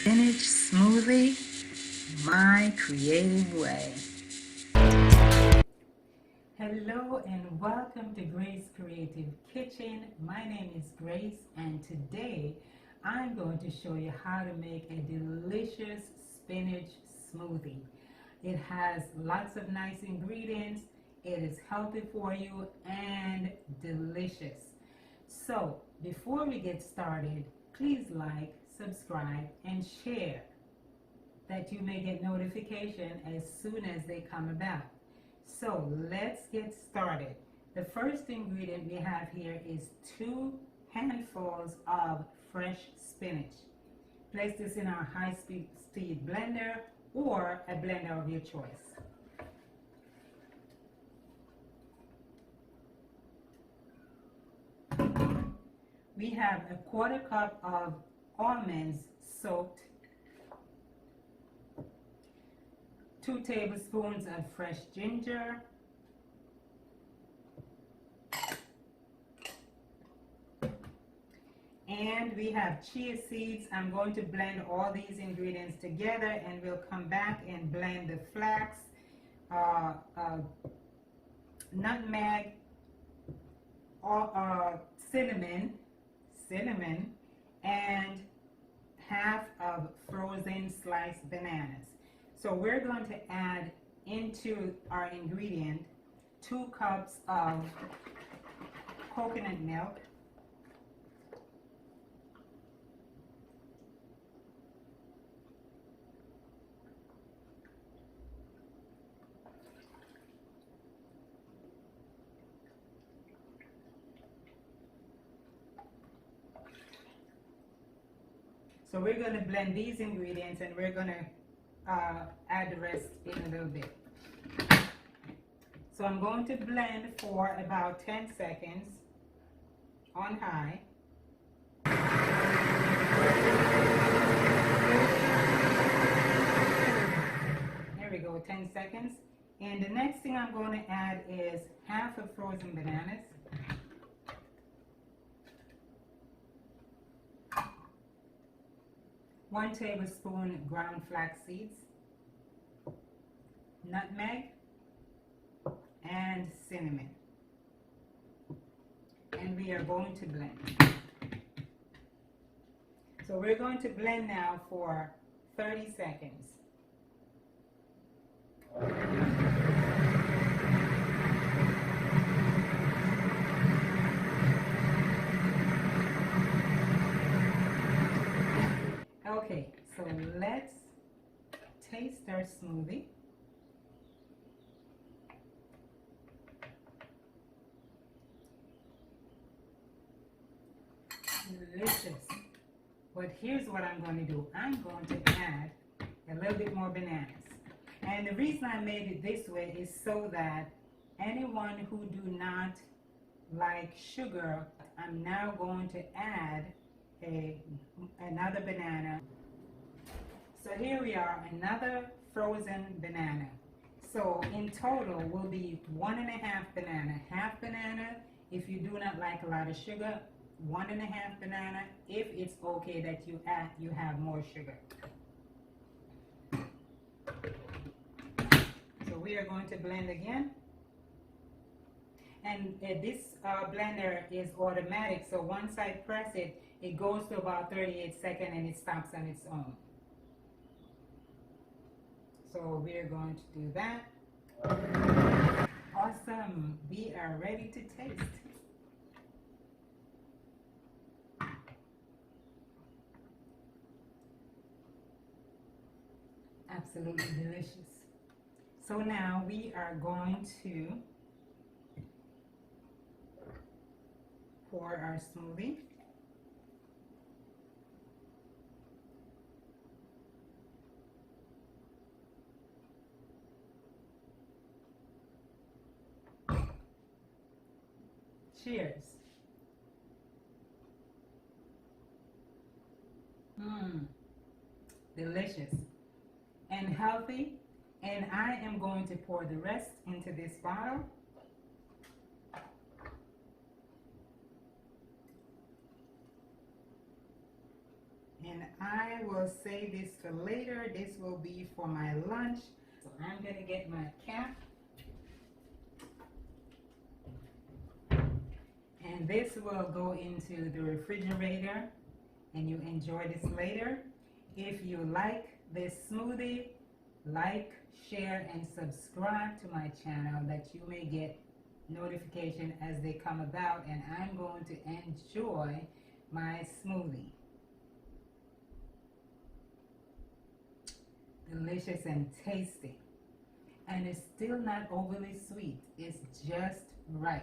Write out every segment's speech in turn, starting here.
Spinach Smoothie, my creative way. Hello and welcome to Grace Creative Kitchen. My name is Grace and today I'm going to show you how to make a delicious spinach smoothie. It has lots of nice ingredients, it is healthy for you and delicious. So before we get started, please like, subscribe, and share that you may get notification as soon as they come about. So let's get started. The first ingredient we have here is 2 handfuls of fresh spinach. Place this in our high-speed blender or a blender of your choice. We have a 1/4 cup of almonds soaked, 2 tablespoons of fresh ginger, and we have chia seeds. I'm going to blend all these ingredients together and we'll come back and blend the flax, nutmeg, cinnamon, and half of frozen sliced bananas. So we're going to add into our ingredient 2 cups of coconut milk, so we're going to blend these ingredients and we're going to add the rest in a little bit. So I'm going to blend for about 10 seconds on high. There we go, 10 seconds. And the next thing I'm going to add is half of frozen bananas, 1 tablespoon ground flax seeds, nutmeg, and cinnamon. And we are going to blend. So we're going to blend now for 30 seconds. Okay, so let's taste our smoothie. Delicious. But here's what I'm going to do. I'm going to add a little bit more bananas. And the reason I made it this way is so that anyone who do not like sugar, I'm now going to add another banana. So here we are, another frozen banana. So in total will be 1.5 banana, half banana if you do not like a lot of sugar, 1.5 banana if it's okay that you have more sugar. So we are going to blend again. And this blender is automatic, so once I press it, it goes to about 38 seconds and it stops on its own. So we're going to do that. Awesome, we are ready to taste. Absolutely delicious. So now we are going to pour our smoothie. Cheers. Delicious and healthy. And I am going to pour the rest into this bottle. and I will save this for later. This will be for my lunch. So I'm going to get my cap. And this will go into the refrigerator and you enjoy this later. If you like this smoothie, like, share, and subscribe to my channel that you may get notification as they come about, and I'm going to enjoy my smoothie. Delicious and tasty. And it's still not overly sweet. It's just right.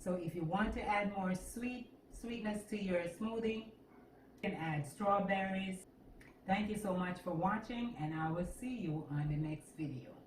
So if you want to add more sweetness to your smoothie, you can add strawberries. Thank you so much for watching, and I will see you on the next video.